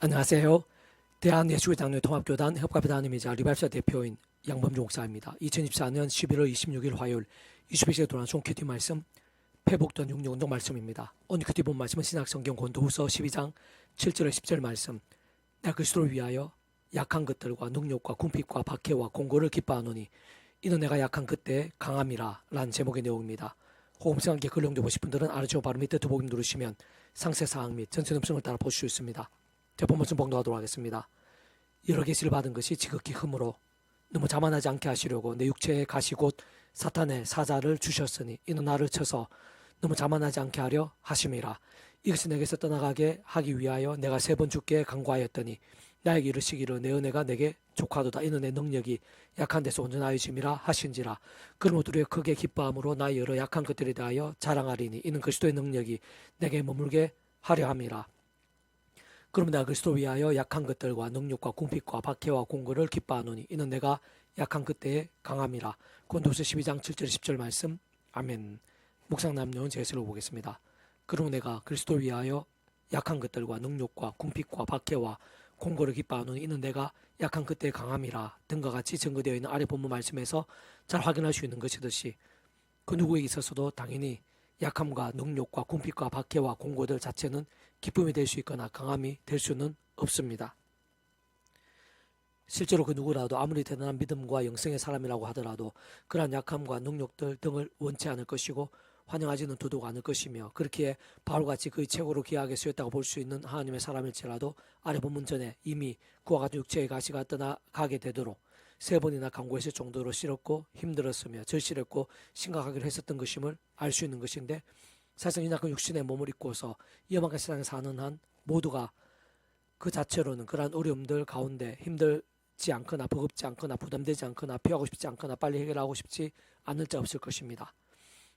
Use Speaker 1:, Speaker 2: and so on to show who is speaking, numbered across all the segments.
Speaker 1: 안녕하세요. 대한예수교장로회 통합교단 협갑회단임이자 리발사 대표인 양범주 목사입니다. 2024년 11월 26일 화요일 21시에 돌아온 송큐티 말씀 회복전 육류운동 말씀입니다. 오늘 큐티 본 말씀은 신약성경 고린도후서 12장 7절에 10절 말씀. 내가 그리스도를 위하여 약한 것들과 능력과 궁핍과 박해와 공고를 기뻐하노니 이는 내가 약한 그때에 강함이라 라는 제목의 내용입니다. 호흡성 함께 글 용도 보실 분들은 아래쪽 바로 밑에 두보기 누르시면 상세사항 및 전체 음성을 따라 보실 수 있습니다. 제 본문씀 봉독하도록 하겠습니다. 여러 계시를 받은 것이 지극히 흠으로 너무 자만하지 않게 하시려고 내 육체에 가시 곧 사탄의 사자를 주셨으니 이는 나를 쳐서 너무 자만하지 않게 하려 하심이라. 이것이 내게서 떠나가게 하기 위하여 내가 3번 주께 간구하였더니 나에게 이르시기를 내 은혜가 내게 족하도다. 이는 내 능력이 약한 데서 온전하여짐이라 하신지라. 그러므로 우리가 크게 기뻐함으로 나의 여러 약한 것들에 대하여 자랑하리니 이는 그리스도의 능력이 내게 머물게 하려 함이라. 그러면 내가 그리스도 위하여 약한 것들과 능력과 궁핍과 박해와 공고를 기뻐하노니 이는 내가 약한 그때에 강함이라. 고린도후서 12장 7절 10절 말씀. 아멘. 묵상 남녀는 제시를 보겠습니다. 그러면 내가 그리스도 위하여 약한 것들과 능력과 궁핍과 박해와 공고를 기뻐하노니 이는 내가 약한 그때에 강함이라 등과 같이 증거되어 있는 아래 본문 말씀에서 잘 확인할 수 있는 것이듯이 그 누구에게 있어서도 당연히 약함과 능력과 궁핍과 박해와 공고들 자체는 기쁨이 될 수 있거나 강함이 될 수는 없습니다. 실제로 그 누구라도 아무리 대단한 믿음과 영성의 사람이라고 하더라도 그러한 약함과 능력들 등을 원치 않을 것이고 환영하지는 두고 않을 것이며, 그렇기에 바울같이 그의 최고로 귀하게 쓰였다고 볼 수 있는 하나님의 사람일지라도 아래 본문 전에 이미 그와 같은 육체의 가시가 떠나가게 되도록 3번이나 간구했을 정도로 싫었고 힘들었으며 절실했고 심각하기로 했었던 것임을 알 수 있는 것인데, 사실 이 약한 육신의 몸을 입고서 위험한 세상에 사는 한 모두가 그 자체로는 그러한 어려움들 가운데 힘들지 않거나 버겁지 않거나 부담되지 않거나 피하고 싶지 않거나 빨리 해결하고 싶지 않을 자 없을 것입니다.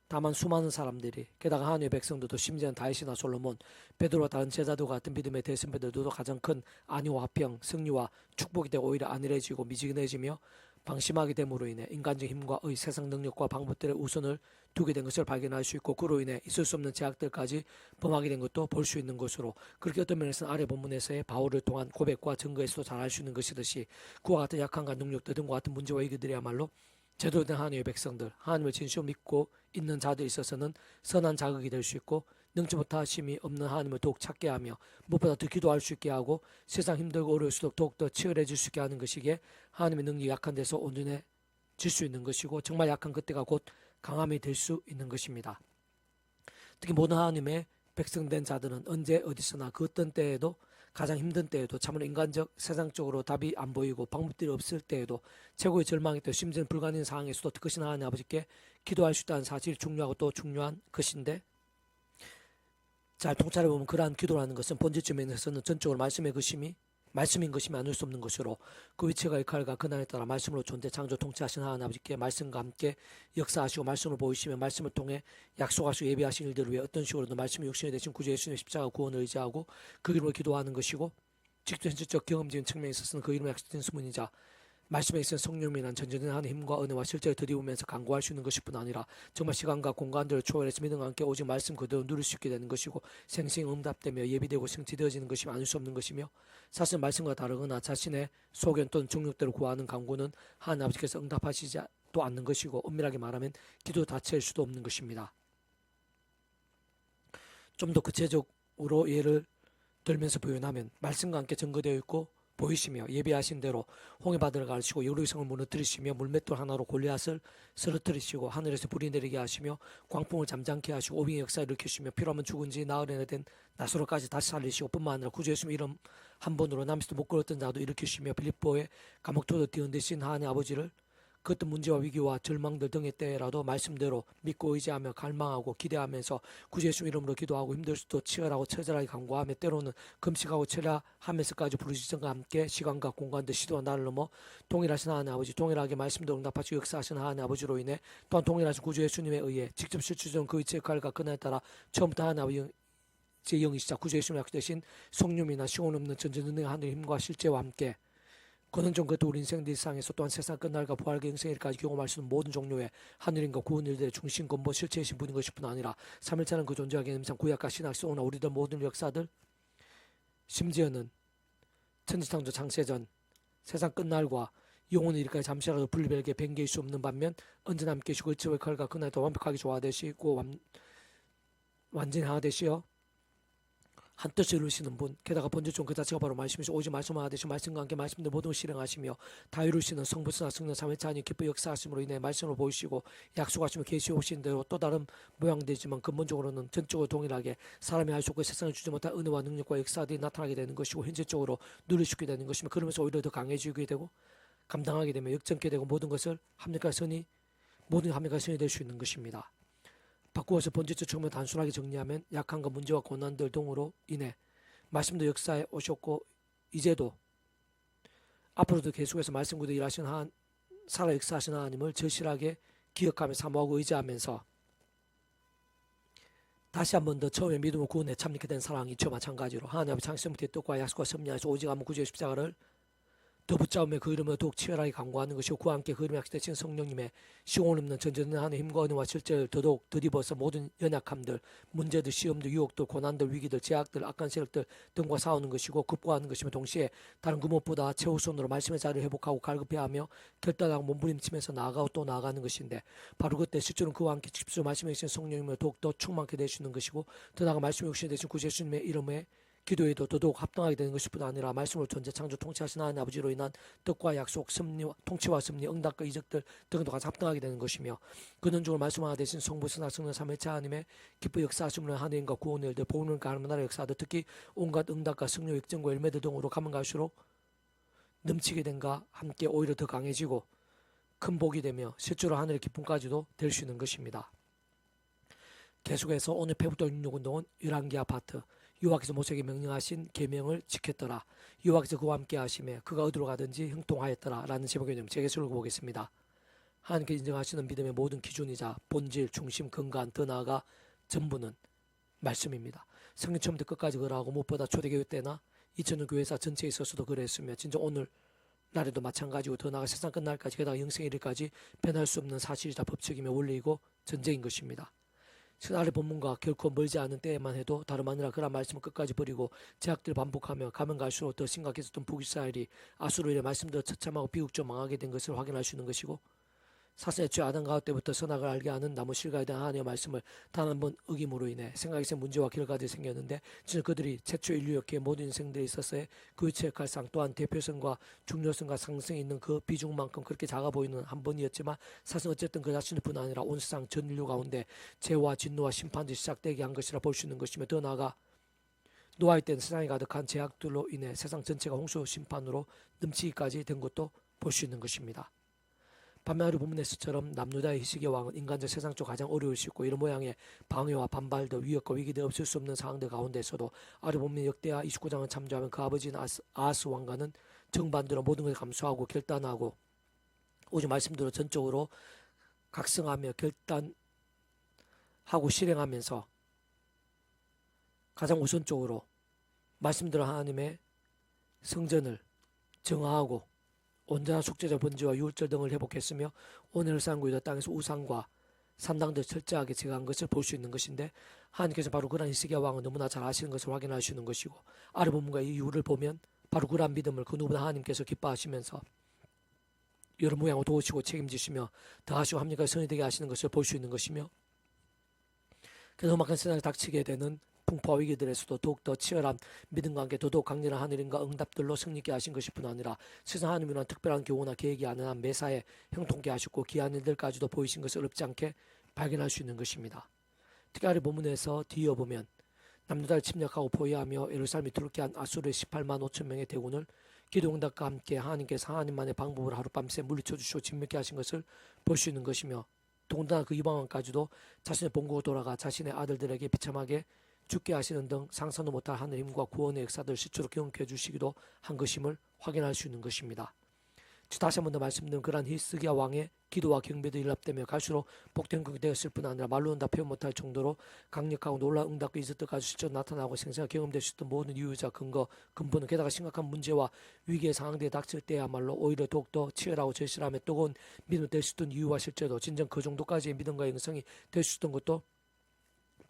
Speaker 1: 다만 수많은 사람들이, 게다가 하나님의 백성들도, 심지어는 다윗이나 솔로몬, 베드로와 다른 제자들과 같은 믿음의 대선배들도 가장 큰 안위와 화평, 승리와 축복이 되고 오히려 안일해지고 미지근해지며 방심하게 됨으로 인해 인간적 힘과 의, 세상 능력과 방법들의 우선을 두게 된 것을 발견할 수 있고, 그로 인해 있을 수 없는 제약들까지 범하게 된 것도 볼 수 있는 것으로, 그렇게 어떤 면에서는 아래 본문에서의 바울을 통한 고백과 증거에서도 잘 알 수 있는 것이듯이 그와 같은 약함과 능력들 등과 같은 문제와 위기들이야말로 제대로 된 하나님의 백성들, 하나님을 진실로 믿고 있는 자들에 있어서는 선한 자극이 될 수 있고, 능치 못하심이 없는 하나님을 더욱 찾게 하며 무엇보다 더 기도할 수 있게 하고 세상 힘들고 어려울수록 더욱더 치열해질 수 있게 하는 것이기에 하나님의 능력이 약한 데서 온전해질 수 있는 것이고, 정말 약한 그때가 곧 강함이 될 수 있는 것입니다. 특히 모든 하나님의 백성된 자들은 언제 어디서나 그 어떤 때에도, 가장 힘든 때에도, 참으로 인간적 세상적으로 답이 안 보이고 방법들이 없을 때에도, 최고의 절망이 또 심지어는 불가능한 상황에서도 특히 하나님 아버지께 기도할 수 있다는 사실이 중요하고 또 중요한 것인데, 잘 통찰해 보면 그러한 기도라는 것은 본질점에 있어서는 전적으로 말씀인 것이 아닐 수 없는 것으로, 그 위치가 역할과 근한에 따라 말씀으로 존재 창조 통치하신 하나님 아버지께 말씀과 함께 역사하시고 말씀을 보이시며 말씀을 통해 약속하시고 예비하신 일들을 위해 어떤 식으로든 말씀이 육신이 되신 구주 예수님의 십자가 구원을 의지하고 그 이름으로 기도하는 것이고, 직접 현실적 경험적인 측면에 있어서는 그 이름의 약속된 수문이자 말씀에 있어서 성령이란 전전한 힘과 은혜와 실제로 드리우면서 간구할 수 있는 것일 뿐 아니라 정말 시간과 공간들을 초월해서 믿음과 함께 오직 말씀 그대로 누릴 수 있게 되는 것이고, 생생 응답되며 예비되고 성취되어지는 것이 아닐 수 없는 것이며, 사실 말씀과 다르거나 자신의 소견 또는 중력대로 구하는 간구는 하나님 아버지께서 응답하시지도 않는 것이고, 엄밀하게 말하면 기도 자체일 수도 없는 것입니다. 좀 더 구체적으로 예를 들면서 표현하면, 말씀과 함께 증거되어 있고 보이시며 예비하신 대로 홍해바다를 가르치고 여리고성을 무너뜨리시며 물맷돌 하나로 골리앗을 쓰러뜨리시고 하늘에서 불이 내리게 하시며 광풍을 잠잠케 하시고 오병의 역사를 일으키시며 필요하면 죽은 지 나흘이나 된 나사로까지 다시 살리시고 뿐만 아니라 구주 예수님 이름 한 번으로 남에서도 못 걸었던 자도 일으키시며 빌립보의 감옥토도 뛰어내신 하나님 아버지를 그 어떤 문제와 위기와 절망들 등의 때라도 말씀대로 믿고 의지하며 갈망하고 기대하면서 구주 예수 이름으로 기도하고 힘들 수도 치열하고 처절하게 간구하며 때로는 금식하고 철야하면서까지 부르짖음과 함께 시간과 공간들 시도와 나를 넘어 동일하신 하나님 아버지, 동일하게 말씀도 응답하시고 역사하신 하나님 아버지로 인해 또한 동일하신 구주 예수님에 의해 직접 실추된 그 위치의 역할과 그날에 따라 처음부터 하나님 아버지 제 영이시자 구주 예수님 약속되신 성령이나 시온 없는 전전능력의 하늘의 힘과 실제와 함께 그는 좀 그것도 우리 인생 일상에서 또한 세상 끝날과 부활과 영생일까지 경험할 수 있는 모든 종류의 하늘인과 구원 일들의 중심 근본 실체이신 분인 것일 뿐 아니라 삼일차는 그 존재와 개념상 구약과 신약 소나 우리들 모든 역사들, 심지어는 천지창조 창세전 세상 끝날과 영혼의 일까지 잠시라도 분리별게 변개일 수 없는 반면 언제나 함께 계시고 의지와 결과 그날도 완벽하게 조화되시고 완전히 하되시어 한 뜻을 이루시는 분, 게다가 본질중 그 자체가 바로 말씀이시오. 오직 말씀을 하듯이 말씀과 함께 말씀들 모든 걸 실행하시며 다 이루시는 성부스나 성령 삼위차 하나님 기뻐 역사하심으로 인해 말씀을 보이시고 약속하시며 계시 오신 대로 또 다른 모양되지만 근본적으로는 전적으로 동일하게 사람이 할 수 없고 세상을 주지 못한 은혜와 능력과 역사들이 나타나게 되는 것이고 현실적으로 누리시게 되는 것이며 그러면서 오히려 더 강해지게 되고 감당하게 되며 역전케 되고 모든 것을 합력과 선이 될 수 있는 것입니다. 바꾸어서 본질적 측면을 단순하게 정리하면 약함과 문제와 고난들 등으로 인해 말씀도 역사에 오셨고 이제도 앞으로도 계속해서 말씀 그대로 일하시는 살아 역사하시는 하나님을 절실하게 기억하며 사모하고 의지하면서 다시 한 번 더 처음에 믿음을 구원에 참여하게 된 사랑이 저와 마찬가지로 하나님의 창세부터의 뜻과 약속과 섭리하여서 오직 아무 구주의 십자가를 더 붙잡으며 그 이름을 더욱 치열하게 강구하는 것이고 그와 함께 그 이름에 약속되신 성령님의 시공을 없는 전전하는 힘과 은혜와 실제를 더더욱 덧입어서 모든 연약함들, 문제들, 시험들, 유혹들, 고난들, 위기들, 제약들, 악한 세력들 등과 싸우는 것이고 극복하는 것이며 동시에 다른 그 무엇보다 최우선으로 말씀의 자리를 회복하고 갈급해하며 결단하고 몸부림치면서 나아가고 또 나아가는 것인데 바로 그때 실제로 그와 함께 직접 말씀해 주신 성령님을 더욱 더 충만케 되시는 것이고 더 나아가 말씀의 육신이 되신 구주 예수님의 이름에 기도에도 더더욱 합당하게 되는 것뿐 아니라 말씀을 존재 창조 통치하신 하나님 아버지로 인한 뜻과 약속, 섭리와 통치와 섭리, 응답과 이적들 등도 같이 합당하게 되는 것이며 근원적으로 말씀 하나 되신 성부, 성자, 성령, 삼위일체 하나님의 기뻐 역사하심으로 하나님과 구원의 일들, 복음을 가는 나라의 역사들 특히 온갖 응답과 승리, 역전과 열매들 등으로 가면 갈수록 넘치게 된가 함께 오히려 더 강해지고 큰 복이 되며 실제로 하늘의 기쁨까지도 될 수 있는 것입니다. 계속해서 오늘 페북도 66운동은 열왕기하 파트 여호와께서 모세에게 명령하신 계명을 지켰더라. 여호와께서 그와 함께 하심에 그가 어디로 가든지 형통하였더라. 라는 제목의 내용 제가 읽어보겠습니다. 하나님께 인정하시는 믿음의 모든 기준이자 본질, 중심, 근간, 더 나아가 전부는 말씀입니다. 성경 처음부터 끝까지 그러하고 무엇보다 초대교회 때나 2000년 교회사 전체에 있어서도 그랬으며 진짜 오늘 날에도 마찬가지고 더 나아가 세상 끝날까지 게다가 영생의 일까지 변할 수 없는 사실이자 법칙이며 원리이고 전제인 것입니다. 아래 본문과 결코 멀지 않은 때에만 해도 다름 아니라 그런 말씀을 끝까지 버리고 제약들을 반복하며 가면 갈수록 더 심각해졌던 북이스라엘이 아수로 인해 말씀대로 처참하고 비극적 망하게 된 것을 확인할 수 있는 것이고 사슬의 죄 아담 가운 때부터 선악을 알게 하는 나무 실과에 대한 하나님의 말씀을 단 한 번 어김으로 인해 생각에서 문제와 결과들이 생겼는데 진짜 그들이 최초 인류였기에 모든 인생들에 있어서의 그 위치의 칼상 또한 대표성과 중요성과 상승이 있는 그 비중만큼 그렇게 작아 보이는 한 번이었지만 사실 어쨌든 그 자신일 뿐 아니라 온 세상 전 인류 가운데 죄와 진노와 심판들이 시작되게 한 것이라 볼 수 있는 것이며 더 나아가 노아의 때는 세상에 가득한 제약들로 인해 세상 전체가 홍수 심판으로 넘치기까지 된 것도 볼 수 있는 것입니다. 반면 하루 본문에서처럼 남유다의 희식의 왕은 인간적 세상적 가장 어려울 수 있고 이런 모양의 방해와 반발들 위협과 위기들 없을 수 없는 상황들 가운데서도 하루 본문 역대하 29장을 참조하면 그 아버지인 아하스 왕과는 정반대로 모든 것을 감수하고 결단하고 오직 말씀대로 전적으로 각성하며 결단하고 실행하면서 가장 우선적으로 말씀대로 하나님의 성전을 정화하고 온전한 속죄자 번제와 유월절 등을 회복했으며 오늘 산구이다 땅에서 우상과 산당들 철저하게 제거한 것을 볼 수 있는 것인데 하나님께서 바로 그러한 히스기야 왕은 너무나 잘 아시는 것을 확인할 수 있는 것이고 아래 본문과 이 이유를 보면 바로 그러한 믿음을 그 누구보다 하나님께서 기뻐하시면서 여러 모양을 도우시고 책임지시며 더하시고 합력과 선이 되게 하시는 것을 볼 수 있는 것이며 그래서 험악한 세상에 닥치게 되는 풍파와 위기들에서도 더욱더 치열한 믿음과 함께 더더욱 강렬한 하늘인과 응답들로 승리케 하신 것일 뿐 아니라 세상 하나님이란 특별한 교훈과 계획이 아닌 한 매사에 형통케 하셨고 귀한 일들까지도 보이신 것을 어렵지 않게 발견할 수 있는 것입니다. 특히 아래 본문에서 뒤이어보면 남유다를 침략하고 포위하며 예루살렘이 두렵게 한 아수르의 18만 5천 명의 대군을 기도응답과 함께 하나님께서 하나님만의 방법으로 하룻밤새 물리쳐 주시고 진멸케 하신 것을 볼 수 있는 것이며 더군다나 그 이방원까지도 자신의 본국으로 돌아가 자신의 아들들에게 비참하게 죽게 하시는 등 상상도 못할 하늘 힘과 구원의 역사들 실제로 경험해 주시기도 한 것임을 확인할 수 있는 것입니다. 다시 한 번 더 말씀드린 그러한 히스기야 왕의 기도와 경배도 일납되며 갈수록 복된 국이 되었을 뿐 아니라 말로는 다 표현 못할 정도로 강력하고 놀라운 응답과 이적들까지 실제로 나타나고 생생하게 경험될 수 있던 모든 이유자 근본은 게다가 심각한 문제와 위기의 상황들에 닥칠 때야말로 오히려 더욱더 치열하고 절실하며 뜨거운 믿음이 될 수 있던 이유와 실제도 진정 그 정도까지의 믿음과 영성이 될 수 있던 것도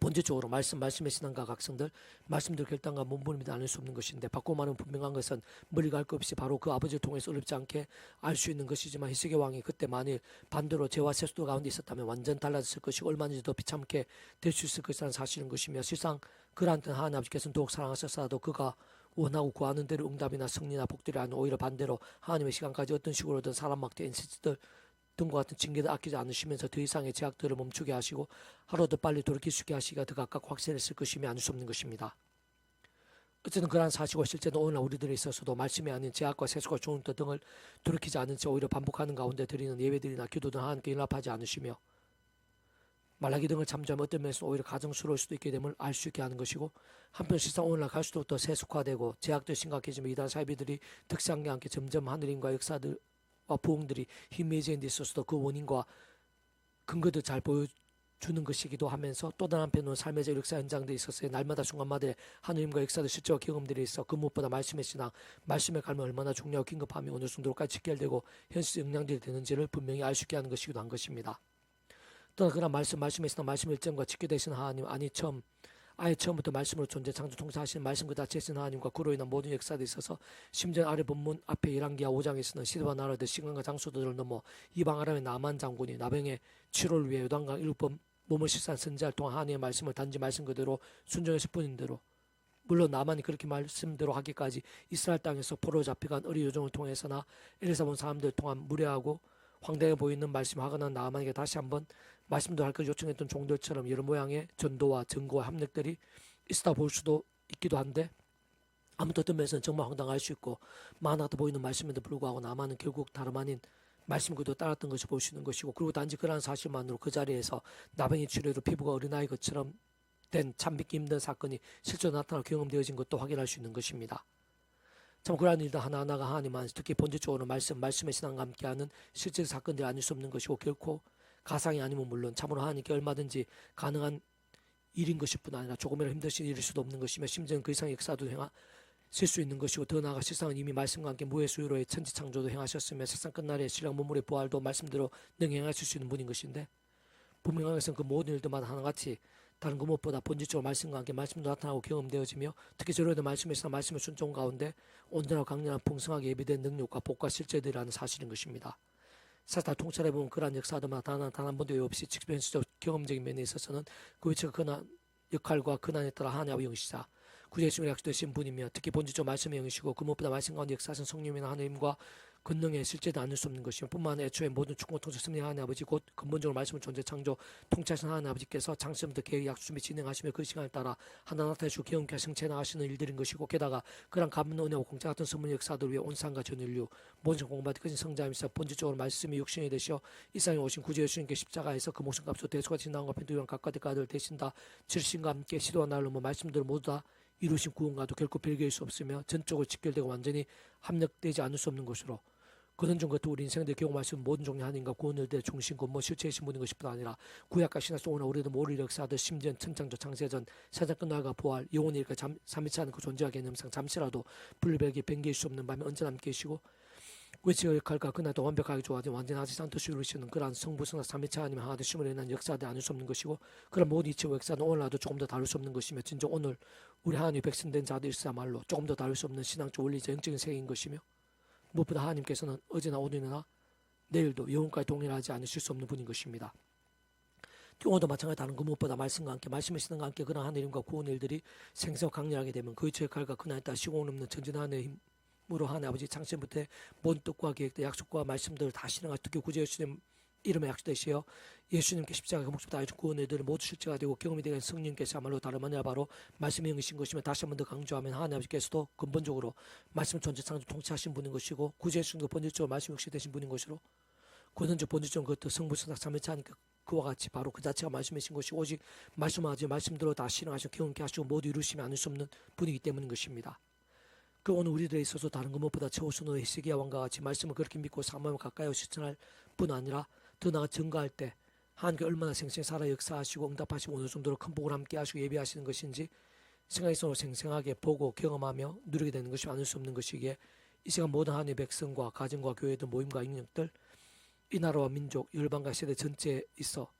Speaker 1: 본질적으로 말씀의 신앙가 각성들 말씀들 결단과 몸부림이 나눌 수 없는 것인데, 바꾸고 말하면 분명한 것은 머리 갈 것 없이 바로 그 아버지를 통해서 어렵지 않게 알 수 있는 것이지만, 히스기야 왕이 그때 만일 반대로 죄와 세수도 가운데 있었다면 완전 달라졌을 것이고 얼마든지 더 비참게 될 수 있을 것이라는 사실인 것이며, 실상 그러한 하나님 아버지께서는 더욱 사랑하셨어도 그가 원하고 구하는 대로 응답이나 승리나 복들이 아닌 오히려 반대로 하나님의 시간까지 어떤 식으로든 사람 막대 인시스들 등과 같은 징계를 아끼지 않으시면서 더 이상의 제약들을 멈추게 하시고 하루 더 빨리 돌이킬 수 있게 하시기가 더 가깝고 확실했을 것이며 아닐 수 없는 것입니다. 어쨌든 그러한 사실과 실제는 오늘날 우리들에 있어서도 말씀이 아닌 제약과 세수가 좋은 뜻 등을 돌이키지 않은 채 오히려 반복하는 가운데 드리는 예배들이나 기도 등 하나님께 연락하지 않으시며 말라기 등을 참조하면 어떤 면에서 오히려 가정스러울 수도 있게 됨을 알 수 있게 하는 것이고, 한편 실상 오늘날 갈수록 더 세속화되고 제약도 심각해지며 이단 사이비들이 득세한 게 함께 점점 하늘인과 역사들과 부흥들이 희미해지는 데 있어서도 그 원인과 근거도 잘 보여주는 것이기도 하면서, 또 다른 한편으로는 삶의 역사 현장들이 있었어요. 날마다 순간마다 하느님과 역사들 실제와 경험들이 있어 그 무엇보다 말씀의 신앙, 말씀의 갈망이 얼마나 중요하고 긴급하며 어느 정도까지 직결되고 현실 영향들이 되는지를 분명히 알 수 있게 하는 것이기도 한 것입니다. 또한 그런 말씀의 신앙, 말씀 일정과 직결되신 하나님, 아예 처음부터 말씀으로 존재 창조 통치하시는 말씀 그 자체이신 하나님과 그로 인한 모든 역사들이 있어서, 심지어 아래 본문 앞에 1왕기하 5장에서는 시대와 나라들 시간과 장소들을 넘어 이방 아람의 나만 장군이 나병의 치료를 위해 요단강 7번 몸을 실산 선지할 동안 하나님의 말씀을 단지 말씀 그대로 순종했을 뿐인대로, 물론 나만이 그렇게 말씀대로 하기까지 이스라엘 땅에서 포로 잡혀간 어리 요정을 통해서나 엘리사 본 사람들을 통한 무례하고 황당해 보이는 말씀 하거나 나만에게 다시 한번 말씀도 할 것 요청했던 종들처럼 여러 모양의 전도와 증거와 협력들이 있다 볼 수도 있기도 한데, 아무튼 어떤 면에서는 정말 황당할 수 있고 만화같아 보이는 말씀에도 불구하고 나만은 결국 다름 아닌 말씀 그대로 따랐던 것이 볼 수 있는 것이고, 그리고 단지 그러한 사실만으로 그 자리에서 나병의 치료로 피부가 어린아이 것처럼 된 참 믿기 힘든 사건이 실제로 나타나 경험되어진 것도 확인할 수 있는 것입니다. 참 그러한 일들 하나하나가 하나님 안에서 특히 본질적으로 말씀의 신앙과 함께하는 실제 사건들이 아닐 수 없는 것이고, 결코 가상이 아니면 물론 참으로 하나님께 얼마든지 가능한 일인 것일 뿐 아니라 조금이라도 힘드신 일일 수도 없는 것이며, 심지어는 그 이상의 역사도 행하실 수 있는 것이고, 더 나아가 실상은 이미 말씀과 함께 무해수유로의 천지창조도 행하셨으며 세상 끝날에 신랑 문물의 부활도 말씀대로 능행하실 수 있는 분인 것인데, 분명한 것은 그 모든 일들마다 하나같이 다른 그 무엇보다 본질적으로 말씀과 함께 말씀도 나타나고 경험되어지며, 특히 저로의 말씀에서 말씀의 순종 가운데 온전하고 강렬한 풍성하게 예비된 능력과 복과 실제들이라는 사실인 것입니다. 사실 다 통찰해보면 그러한 역사들마다 단 한 번도 없이 직변수적 경험적인 면에 있어서는 그 위치가 근한 역할과 근한에 따라 하나님의 영이시자 구주 예수님을 약속되신 분이며, 특히 본질적 말씀의 영이시고 그 무엇보다 말씀 가운데 역사하신 성령이나 하나님과 권능의 실제도 않을 수 없는 것이며, 뿐만 아니라 애초에 모든 축복 통치 승리의 하나님 아버지 곧 근본적으로 말씀을 존재 창조 통치하신 하나님 아버지께서 창세부터 계획 약속 준비 진행하시며 그 시간에 따라 하나 나타내시고 경험케 성체 나가시는 일들인 것이고, 게다가 그런 가문 은혜와 공짜 같은 선문의 역사들 위해 온 세상과 전 인류 모든 공부받은 크신 성자이면서 본질적으로 말씀이 육신이 되시어 이 세상에 오신 구주 예수님께 십자가에서 그 목숨값으로 대수가 지나온과 펜두경 각과 대가들 대신 다 지르신과 함께 시도와 날로 말씀들을 모두 다 이루신 구원과도 결코 별개일 수 없으며 전적으로 직결되고 완전히 합력되지 않을 수 없는 것으로, 그런 중 같은 우리 인생들 경험할 수 있는 모든 종류 하나님과 구원을 대 중심 근본 실체이신 분인 것뿐 아니라 구약과 신약서 오늘 우리도 모를 역사들 심지어 천창조 창세전 세상 끝날과 부활 영원히 이렇게 잠시 않은 그 존재와 개념상 잠시라도 분별하게 변개일 수 없는 밤에 언제나 함께 계시고, 위치의 역할과 그날도 완벽하게 조화된 완전하지 않듯이 이루시는 그러한 성부성과 삼위체 하나님 하나 되심으로 인한 역사들 아닐 수 없는 것이고, 그런 모든 이치와 역사는 오늘날도 조금 더 다룰 수 없는 것이며, 진정 오늘 우리 하나님의 백성된 자들이야말로 조금 더 다룰 수 없는 신앙적 원리적 영적인 세계인 것이며, 무엇보다 하나님께서는 어제나 오늘이나 내일도 영원까지 동일하지 않으실 수 없는 분인 것입니다. 오늘도 마찬가지 다른 그 무엇보다 말씀과 함께 말씀의 신앙과 함께 그런 하나님과 구원의 일들이 생생하고 강렬하게 되면 그 위치의 칼과 그날에 따라 시공 없는 전진 하나님의 힘으로 하나님 아버지 창세부터 모든 뜻과 계획들 약속과 말씀들을 다 실행하시, 특히 구주 예수님 이름에 약속되시어 예수님께 십자가 목숨 다해 준 구원의 일들을 모두 실제가 되고 경험이 되는 성령께서야말로 다름 아니라 바로 말씀의 영이신 것이며, 다시 한 번 더 강조하면 하나님 아버지께서도 근본적으로 말씀 존재 창조 통치하신 분인 것이고, 구주 예수님도 본질적으로 말씀 역시 되신 분인 것으로, 권원적 본질적인 그것도 성부성사 삼위체 하니까 그와 같이 바로 그 자체가 말씀이신 것이 오직 말씀하지 말씀대로 다 실행하시고 경험케 하시고 모두 이루시면 않을 수 없는 분이기 때문인 것입니다. 그 오늘 우리들에 있어서 다른 것 무엇보다 최우선으로 히스기야 왕과 같이 말씀을 그렇게 믿고 사모하며 가까이 실천할 뿐 아니라 더 나아가 증거할 때 하나님께 얼마나 생생히 살아 역사하시고 응답하시고 어느 정도로 큰 복을 함께 하시고 예비하시는 것인지 생각이 서로 생생하게 보고 경험하며 누리게 되는 것이 아닐 수 없는 것이기에, 이 시간 모든 하나님의 백성과 가정과 교회들 모임과 인력들 이 나라와 민족 열방과 세대 전체에 있어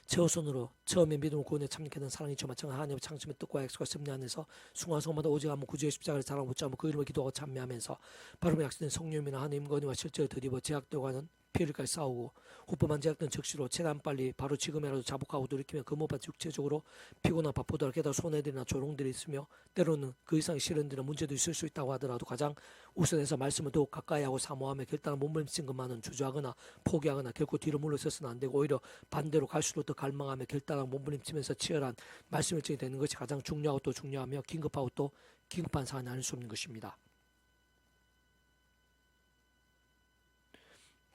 Speaker 1: 최우선으로 처음에 믿음을 구원에 참여하던 사랑이 저마찬 하나님의 창심의 뜻과 약속과 섭리 안에서 순간성마다 오직 한번 구주의 십자가를 자랑하고 붙잡고 그 이름을 기도하고 찬미하면서 바로 약속된 성령님이나 하나님 권위와 실제를 드리고 제약되어가는 피해를까지 싸우고 후법만 제약된 적시로 최대한 빨리 바로 지금이라도 자복하고 돌이키며 그 무엇보다 육체적으로 피곤한 바쁘더라 게다가 손해들이나 조롱들이 있으며 때로는 그 이상의 시련들이나 문제도 있을 수 있다고 하더라도 가장 우선해서 말씀을 더욱 가까이 하고 사모하며 결단한 몸부림친 것만은 주저하거나 포기하거나 결코 뒤로 물러서서는 안 되고 오히려 반대로 갈수록 더 갈망하며 결단하고 몸부림치면서 치열한 말씀 일정이 되는 것이 가장 중요하고 또 중요하며 긴급하고 또 긴급한 사안이 아닐 수 없는 것입니다.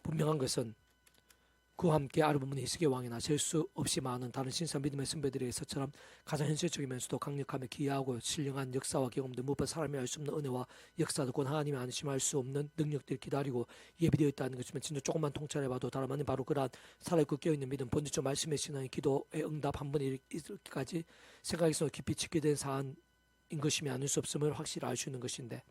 Speaker 1: 분명한 것은 그와 함께 아르부문의 히스기야 왕이나 셀 수 없이 많은 다른 신사 믿음의 선배들에게서처럼 가장 현실적이면서도 강력하며 기이하고 신령한 역사와 경험들 무엇보다 사람이 알 수 없는 은혜와 역사도 곧 하나님이 안심할 수 없는 능력들이 기다리고 예비되어 있다는 것이면 진짜 조금만 통찰해봐도 다름 아닌 바로 그러한 살아있고 깨어있는 믿음 본질적 말씀의 신앙의 기도의 응답 한 번에 이렇게까지 생각에서 깊이 짓게 된 사안인 것임이 아닐 수 없음을 확실히 알 수 있는 것인데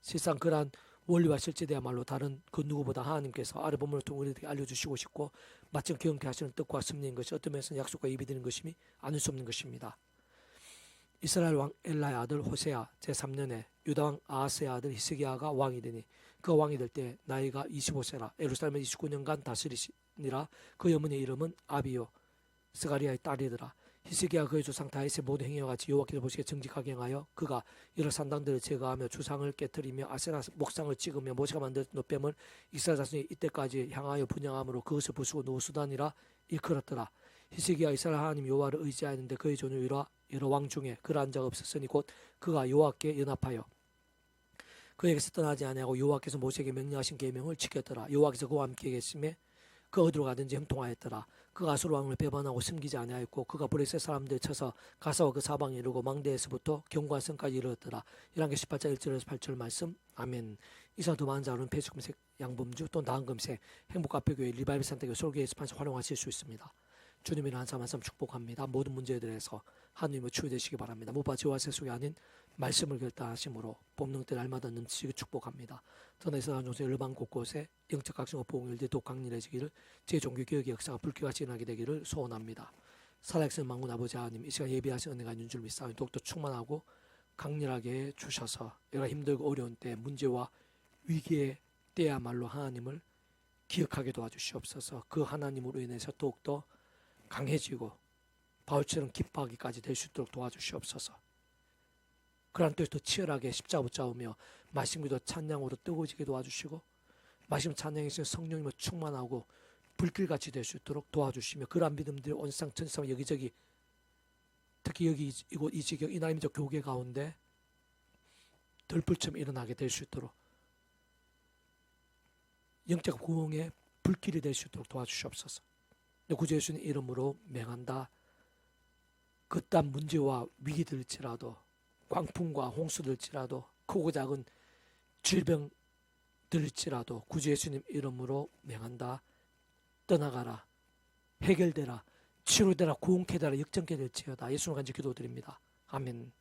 Speaker 1: 실상 그러한 원리와 실제되야말로 다른 그 누구보다 하나님께서 아르본문을 통해 우리에게 알려주시고 싶고 마침 경험케 하시는 뜻과 섭리인 것이 어떤 면에서는 약속과 예비되는 것임이 아닐 수 없는 것입니다. 이스라엘 왕 엘라의 아들 호세아 제3년에 유다 왕 아하스의 아들 히스기야가 왕이 되니 그 왕이 될 때 나이가 25세라 예루살렘에 29년간 다스리시니라. 그 어머니의 이름은 아비요 스가리아의 딸이더라. 히스기야 그의 조상 다윗의 모든 행위와 같이 여호와께서 보시기에 정직하게 행하여 그가 여러 산당들을 제거하며 주상을 깨뜨리며 아세라 목상을 찍으며 모세가 만든 노뱀을 이스라엘 자손이 이때까지 향하여 분양함으로 그것을 부수고 노수단이라 일컬었더라. 히스기야 이스라엘 하나님 여호와를 의지하였는데 그의 존을 여러 왕 중에 그러한 자가 없었으니 곧 그가 여호와께 연합하여 그에게서 떠나지 아니하고 여호와께서 모세에게 명령하신 계명을 지켰더라. 여호와께서 그와 함께 계심에 그 어디로 가든지 형통하였더라. 그가 아수르 왕을 배반하고 숨기지 아니하였고 그가 브레셋 사람들 쳐서 가사와 그 사방에 이르고 망대에서부터 경관성까지 이르렀더라. 1개 18장 1절에서 8절 말씀. 아멘. 이상 더 많은 자는 폐수금색 양범주 또 나은금색 행복카페교회 리바이브 산타교회 설교 예습판에서 활용하실 수 있습니다. 주님의 한 삶 한 삶 축복합니다. 모든 문제들에서 하나님의 치유되시기 바랍니다. 무엇보다 지와 세속이 아닌 말씀을 결단하심으로 본능때 날마다 넘치게 축복합니다. 전에서 나온 종세 일반 곳곳에 영적 각성과 보응일들이 더욱 강렬해지기를 제 종교개혁의 역사가 불쾌같이 일어나게 되기를 소원합니다. 살아계신 만군 아버지 하나님 이 시간 예비하신 은혜가 있는 줄 믿사오니 더욱더 충만하고 강렬하게 주셔서 여러 힘들고 어려운 때 문제와 위기의 때야말로 하나님을 기억하게 도와주시옵소서. 그 하나님으로 인해서 더욱더 강해지고 바울처럼 기뻐하기까지 될 수 있도록 도와주시옵소서. 그러한 뜻 더 치열하게 십자가 붙잡으며 말씀기도 찬양으로 뜨거워지게 도와주시고 말씀 찬양에 있어 성령님을 충만하고 불길같이 될 수 있도록 도와주시며 그러한 믿음들이 온 세상 전 세상 여기저기 특히 여기 이곳 이 지경 이 나라민족 교회 가운데 들불처럼 일어나게 될 수 있도록 영적 구원의 불길이 될 수 있도록 도와주시옵소서. 구주 예수님 이름으로 맹한다. 그딴 문제와 위기들일지라도 광풍과 홍수들일지라도 크고 작은 질병들일지라도 구주 예수님 이름으로 맹한다. 떠나가라. 해결되라. 치료되라. 구원케 되라. 역정케 될지어다. 예수님 간절히 기도드립니다. 아멘.